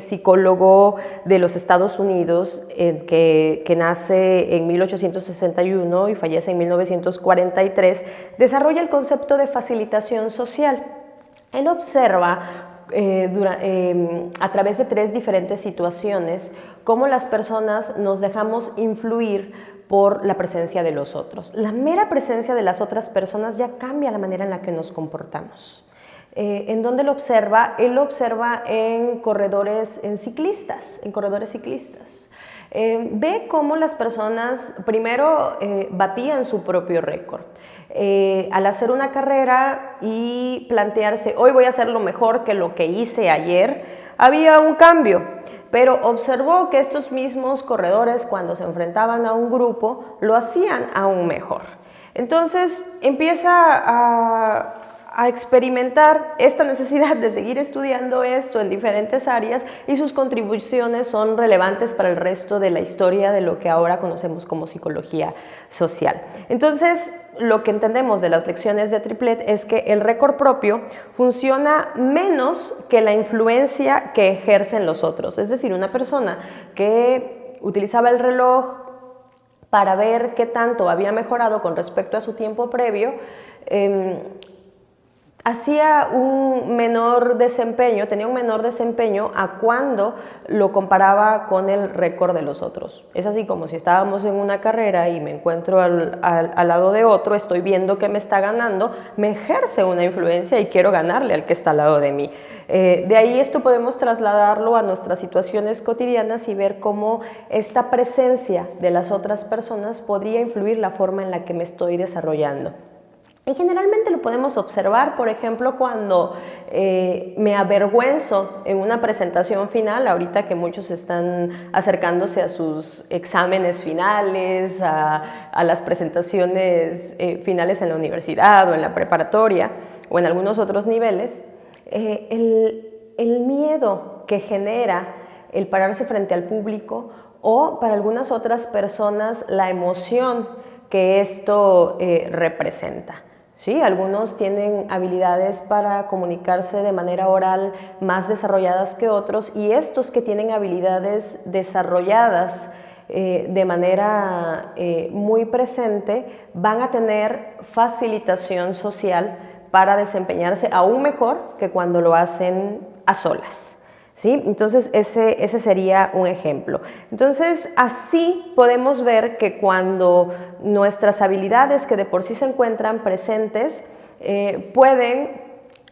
psicólogo de los Estados Unidos que nace en 1861 y fallece en 1943, desarrolla el concepto de facilitación social. Él observa a través de 3 diferentes situaciones cómo las personas nos dejamos influir por la presencia de los otros. La mera presencia de las otras personas ya cambia la manera en la que nos comportamos. ¿En dónde lo observa? Él lo observa en corredores ciclistas. Ve cómo las personas primero batían su propio récord. Al hacer una carrera y plantearse, hoy voy a hacerlo mejor que lo que hice ayer, había un cambio. pero observó que estos mismos corredores, cuando se enfrentaban a un grupo, lo hacían aún mejor. Entonces empieza a experimentar esta necesidad de seguir estudiando esto en diferentes áreas, y sus contribuciones son relevantes para el resto de la historia de lo que ahora conocemos como psicología social. Entonces, lo que entendemos de las lecciones de Triplett es que el récord propio funciona menos que la influencia que ejercen los otros. Es decir, una persona que utilizaba el reloj para ver qué tanto había mejorado con respecto a su tiempo previo, hacía un menor desempeño, tenía un menor desempeño a cuando lo comparaba con el récord de los otros. Es así como si estábamos en una carrera y me encuentro al lado de otro, estoy viendo que me está ganando, me ejerce una influencia y quiero ganarle al que está al lado de mí. De ahí esto podemos trasladarlo a nuestras situaciones cotidianas y ver cómo esta presencia de las otras personas podría influir la forma en la que me estoy desarrollando. Y generalmente lo podemos observar, por ejemplo, cuando me avergüenzo en una presentación final, ahorita que muchos están acercándose a sus exámenes finales, a las presentaciones finales en la universidad o en la preparatoria o en algunos otros niveles, el miedo que genera el pararse frente al público, o para algunas otras personas la emoción que esto representa. Sí, algunos tienen habilidades para comunicarse de manera oral más desarrolladas que otros, y estos que tienen habilidades desarrolladas de manera muy presente van a tener facilitación social para desempeñarse aún mejor que cuando lo hacen a solas. ¿Sí? Entonces ese sería un ejemplo. Entonces así podemos ver que cuando nuestras habilidades, que de por sí se encuentran presentes, pueden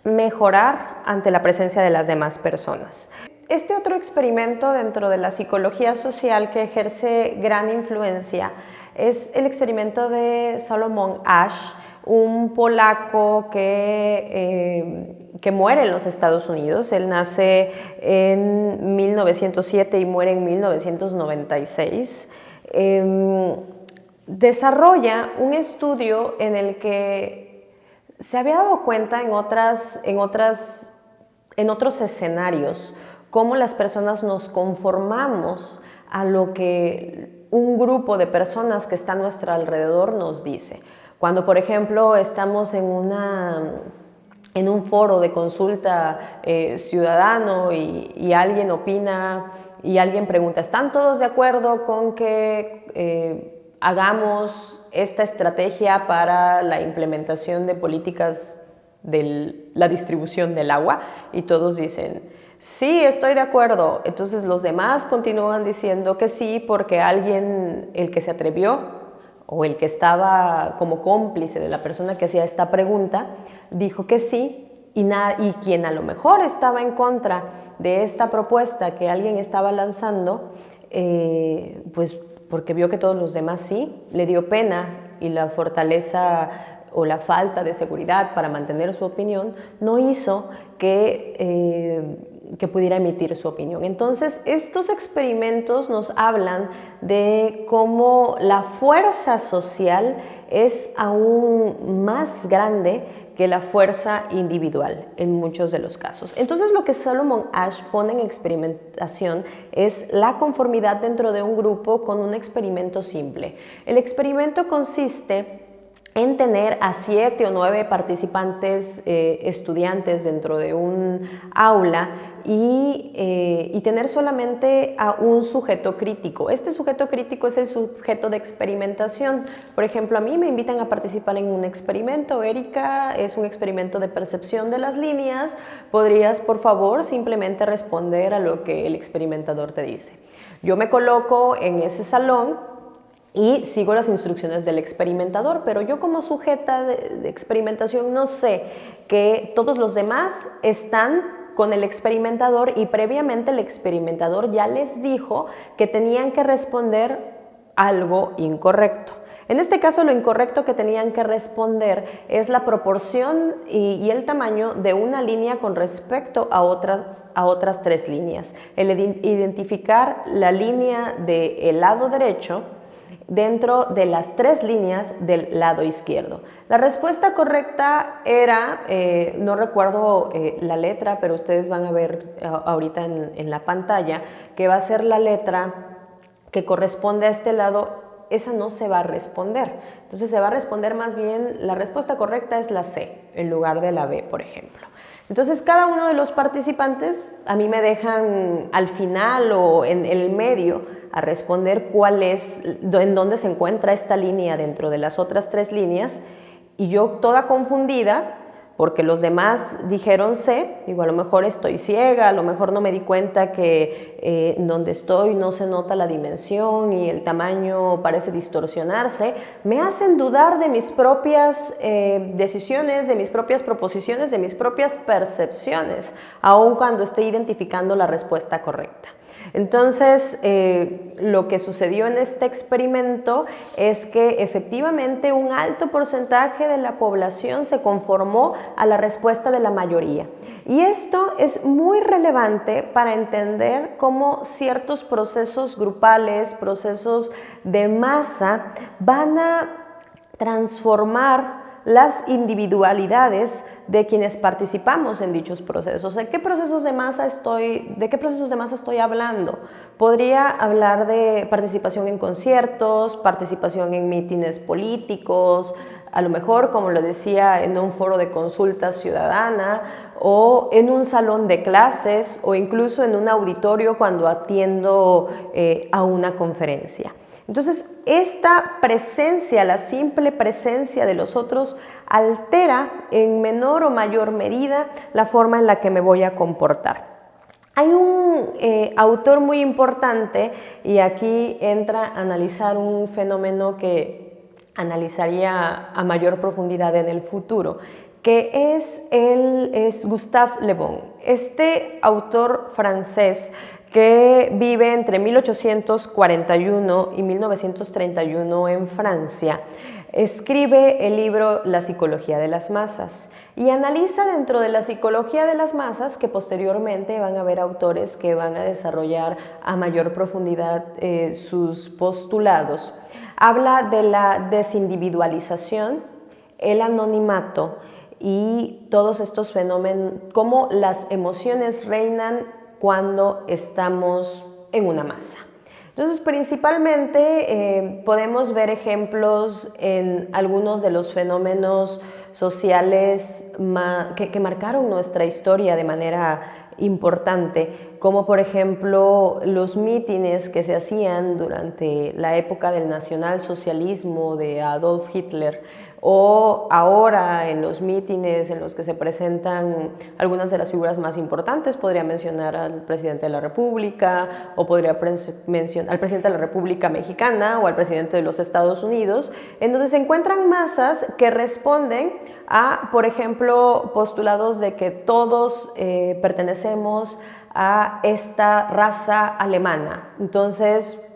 mejorar ante la presencia de las demás personas. Este otro experimento dentro de la psicología social que ejerce gran influencia es el experimento de Solomon Asch, un polaco que muere en los Estados Unidos. Él nace en 1907 y muere en 1996. Desarrolla un estudio en el que se había dado cuenta en otros escenarios cómo las personas nos conformamos a lo que un grupo de personas que está a nuestro alrededor nos dice. Cuando, por ejemplo, estamos en un foro de consulta ciudadano y alguien opina y alguien pregunta, ¿están todos de acuerdo con que hagamos esta estrategia para la implementación de políticas de la distribución del agua? Y todos dicen, sí, estoy de acuerdo. Entonces los demás continúan diciendo que sí, porque alguien, el que se atrevió o el que estaba como cómplice de la persona que hacía esta pregunta, dijo que sí, y quien a lo mejor estaba en contra de esta propuesta que alguien estaba lanzando, pues porque vio que todos los demás sí, le dio pena, y la fortaleza o la falta de seguridad para mantener su opinión no hizo que pudiera emitir su opinión. Entonces, estos experimentos nos hablan de cómo la fuerza social es aún más grande que la fuerza individual en muchos de los casos. Entonces, lo que Solomon Asch pone en experimentación es la conformidad dentro de un grupo con un experimento simple. El experimento consiste en tener a 7 o 9 participantes estudiantes dentro de un aula y tener solamente a un sujeto crítico. Este sujeto crítico es el sujeto de experimentación. Por ejemplo, a mí me invitan a participar en un experimento. Erika, es un experimento de percepción de las líneas. ¿Podrías, por favor, simplemente responder a lo que el experimentador te dice? Yo me coloco en ese salón y sigo las instrucciones del experimentador, pero yo como sujeta de experimentación no sé que todos los demás están con el experimentador y previamente el experimentador ya les dijo que tenían que responder algo incorrecto. En este caso, lo incorrecto que tenían que responder es la proporción y el tamaño de una línea con respecto a otras 3 líneas. El identificar la línea del lado derecho dentro de las 3 líneas del lado izquierdo. La respuesta correcta era, no recuerdo la letra, pero ustedes van a ver ahorita en la pantalla, que va a ser la letra que corresponde a este lado. Esa no se va a responder. Entonces se va a responder más bien, la respuesta correcta es la C, en lugar de la B, por ejemplo. Entonces cada uno de los participantes a mí me dejan al final o en el medio a responder cuál es, en dónde se encuentra esta línea dentro de las otras 3 líneas, y yo toda confundida, porque los demás dijeron C, digo, a lo mejor estoy ciega, a lo mejor no me di cuenta que donde estoy no se nota la dimensión y el tamaño parece distorsionarse, me hacen dudar de mis propias decisiones, de mis propias proposiciones, de mis propias percepciones, aun cuando esté identificando la respuesta correcta. Entonces, lo que sucedió en este experimento es que efectivamente un alto porcentaje de la población se conformó a la respuesta de la mayoría. Y esto es muy relevante para entender cómo ciertos procesos grupales, procesos de masa, van a transformar las individualidades de quienes participamos en dichos procesos. ¿De qué procesos de masa estoy hablando? Podría hablar de participación en conciertos, participación en mítines políticos, a lo mejor, como lo decía, en un foro de consulta ciudadana, o en un salón de clases, o incluso en un auditorio cuando atiendo a una conferencia. Entonces, esta presencia, la simple presencia de los otros, altera en menor o mayor medida la forma en la que me voy a comportar. Hay un autor muy importante, y aquí entra a analizar un fenómeno que analizaría a mayor profundidad en el futuro, que es Gustave Le Bon. Este autor francés que vive entre 1841 y 1931 en Francia, escribe el libro La psicología de las masas y analiza dentro de la psicología de las masas, que posteriormente van a haber autores que van a desarrollar a mayor profundidad sus postulados. Habla de la desindividualización, el anonimato y todos estos fenómenos, cómo las emociones reinan cuando estamos en una masa. Entonces, principalmente podemos ver ejemplos en algunos de los fenómenos sociales que marcaron nuestra historia de manera importante, como por ejemplo los mítines que se hacían durante la época del nacionalsocialismo de Adolf Hitler, o ahora en los mítines en los que se presentan algunas de las figuras más importantes. Podría mencionar al presidente de la República, o podría mencionar al presidente de la República Mexicana o al presidente de los Estados Unidos, en donde se encuentran masas que responden a, por ejemplo, postulados de que todos pertenecemos a esta raza alemana. Entonces,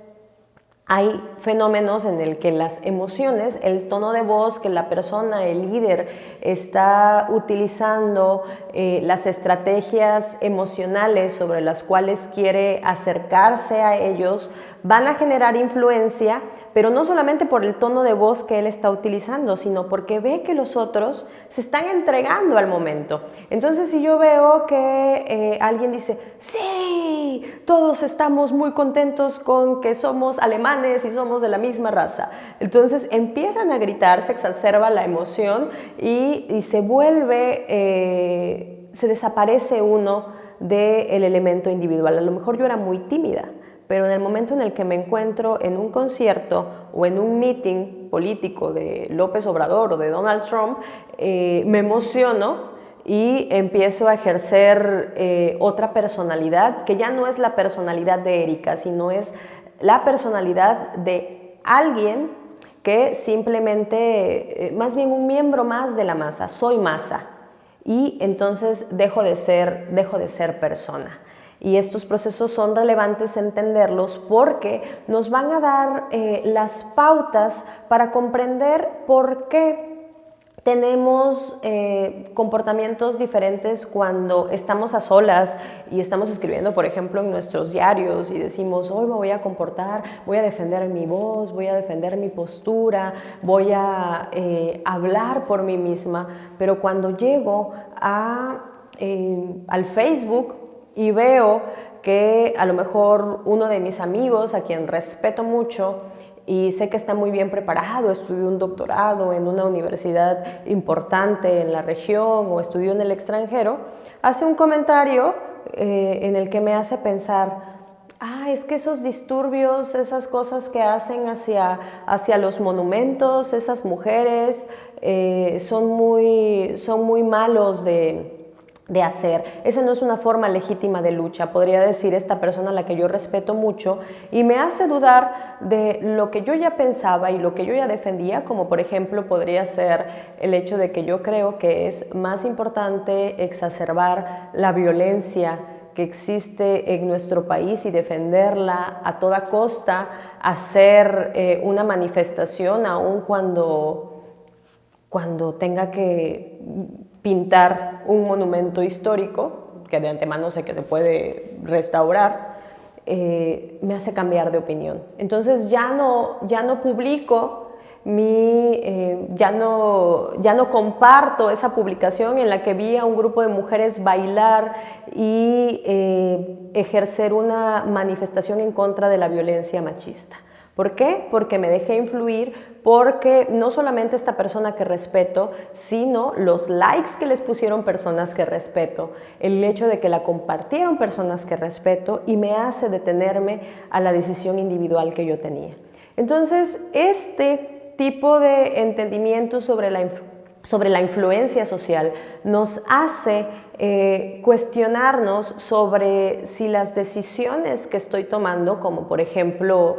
hay fenómenos en el que las emociones, el tono de voz que la persona, el líder, está utilizando, las estrategias emocionales sobre las cuales quiere acercarse a ellos, van a generar influencia, pero no solamente por el tono de voz que él está utilizando, sino porque ve que los otros se están entregando al momento. Entonces, si yo veo que alguien dice, sí, todos estamos muy contentos con que somos alemanes y somos de la misma raza, entonces empiezan a gritar, se exacerba la emoción y se vuelve, se desaparece uno del elemento individual. A lo mejor yo era muy tímida, pero en el momento en el que me encuentro en un concierto o en un meeting político de López Obrador o de Donald Trump, me emociono y empiezo a ejercer otra personalidad, que ya no es la personalidad de Erika, sino es la personalidad de alguien que simplemente, más bien un miembro más de la masa, soy masa, y entonces dejo de ser persona. Y estos procesos son relevantes entenderlos porque nos van a dar las pautas para comprender por qué tenemos comportamientos diferentes cuando estamos a solas y estamos escribiendo, por ejemplo, en nuestros diarios y decimos, hoy me voy a comportar, voy a defender mi voz, voy a defender mi postura, voy a hablar por mí misma, pero cuando llego al Facebook y veo que a lo mejor uno de mis amigos, a quien respeto mucho, y sé que está muy bien preparado, estudió un doctorado en una universidad importante en la región o estudió en el extranjero, hace un comentario en el que me hace pensar, es que esos disturbios, esas cosas que hacen hacia los monumentos, esas mujeres, son muy malos de hacer. Esa no es una forma legítima de lucha, podría decir esta persona a la que yo respeto mucho, y me hace dudar de lo que yo ya pensaba y lo que yo ya defendía, como por ejemplo podría ser el hecho de que yo creo que es más importante exacerbar la violencia que existe en nuestro país y defenderla a toda costa, hacer una manifestación aun cuando tenga que pintar un monumento histórico, que de antemano sé que se puede restaurar, me hace cambiar de opinión. Entonces ya no publico, ya no comparto esa publicación en la que vi a un grupo de mujeres bailar y ejercer una manifestación en contra de la violencia machista. ¿Por qué? Porque me dejé influir, porque no solamente esta persona que respeto, sino los likes que les pusieron personas que respeto, el hecho de que la compartieron personas que respeto y me hace detenerme a la decisión individual que yo tenía. Entonces, este tipo de entendimiento sobre la influencia social nos hace cuestionarnos sobre si las decisiones que estoy tomando, como por ejemplo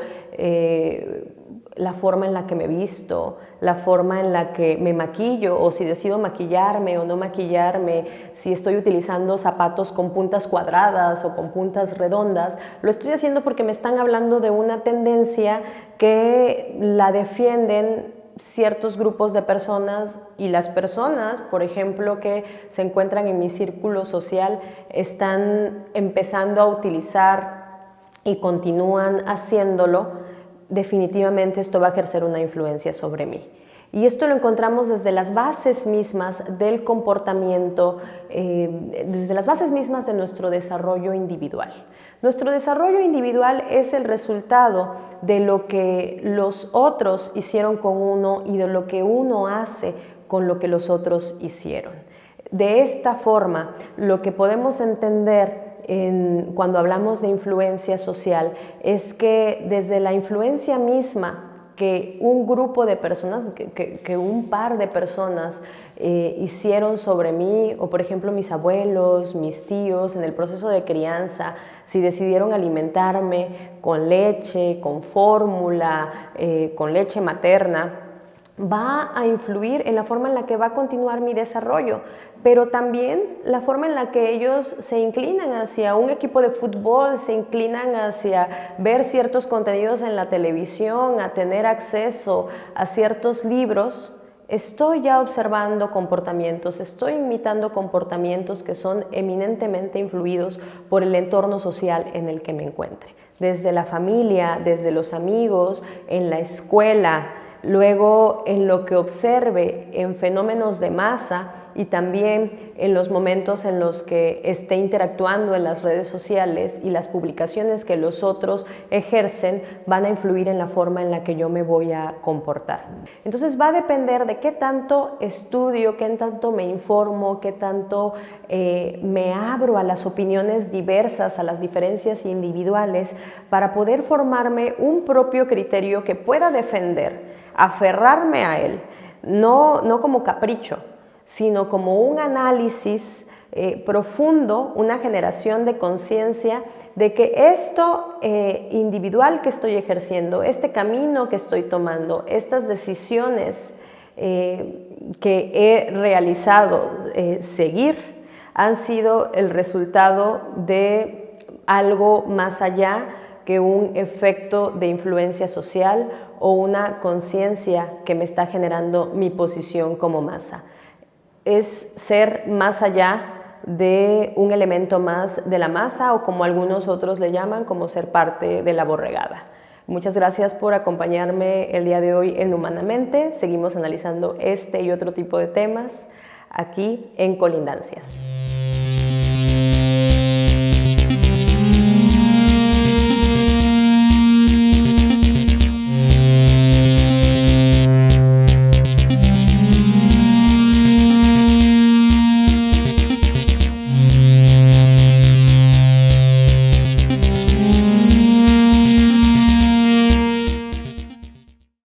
la forma en la que me visto, la forma en la que me maquillo, o si decido maquillarme o no maquillarme, si estoy utilizando zapatos con puntas cuadradas o con puntas redondas, lo estoy haciendo porque me están hablando de una tendencia que la defienden ciertos grupos de personas, y las personas, por ejemplo, que se encuentran en mi círculo social, están empezando a utilizar y continúan haciéndolo. Definitivamente esto va a ejercer una influencia sobre mí. Y esto lo encontramos desde las bases mismas del comportamiento, desde las bases mismas de nuestro desarrollo individual. Nuestro desarrollo individual es el resultado de lo que los otros hicieron con uno y de lo que uno hace con lo que los otros hicieron. De esta forma, lo que podemos entender cuando hablamos de influencia social es que desde la influencia misma que un grupo de personas, que un par de personas hicieron sobre mí, o por ejemplo mis abuelos, mis tíos, en el proceso de crianza, si decidieron alimentarme con leche, con fórmula, con leche materna, va a influir en la forma en la que va a continuar mi desarrollo, pero también la forma en la que ellos se inclinan hacia un equipo de fútbol, se inclinan hacia ver ciertos contenidos en la televisión, a tener acceso a ciertos libros. Estoy ya observando comportamientos, estoy imitando comportamientos que son eminentemente influidos por el entorno social en el que me encuentre. Desde la familia, desde los amigos, en la escuela, luego en lo que observe en fenómenos de masa y también en los momentos en los que esté interactuando en las redes sociales, y las publicaciones que los otros ejercen van a influir en la forma en la que yo me voy a comportar. Entonces va a depender de qué tanto estudio, qué tanto me informo, qué tanto me abro a las opiniones diversas, a las diferencias individuales, para poder formarme un propio criterio que pueda defender, aferrarme a él, no como capricho, sino como un análisis profundo, una generación de conciencia de que esto individual que estoy ejerciendo, este camino que estoy tomando, estas decisiones que he realizado seguir, han sido el resultado de algo más allá que un efecto de influencia social o una conciencia que me está generando mi posición como masa. Es ser más allá de un elemento más de la masa, o como algunos otros le llaman, como ser parte de la borregada. Muchas gracias por acompañarme el día de hoy en Humanamente. Seguimos analizando este y otro tipo de temas aquí en Colindancias.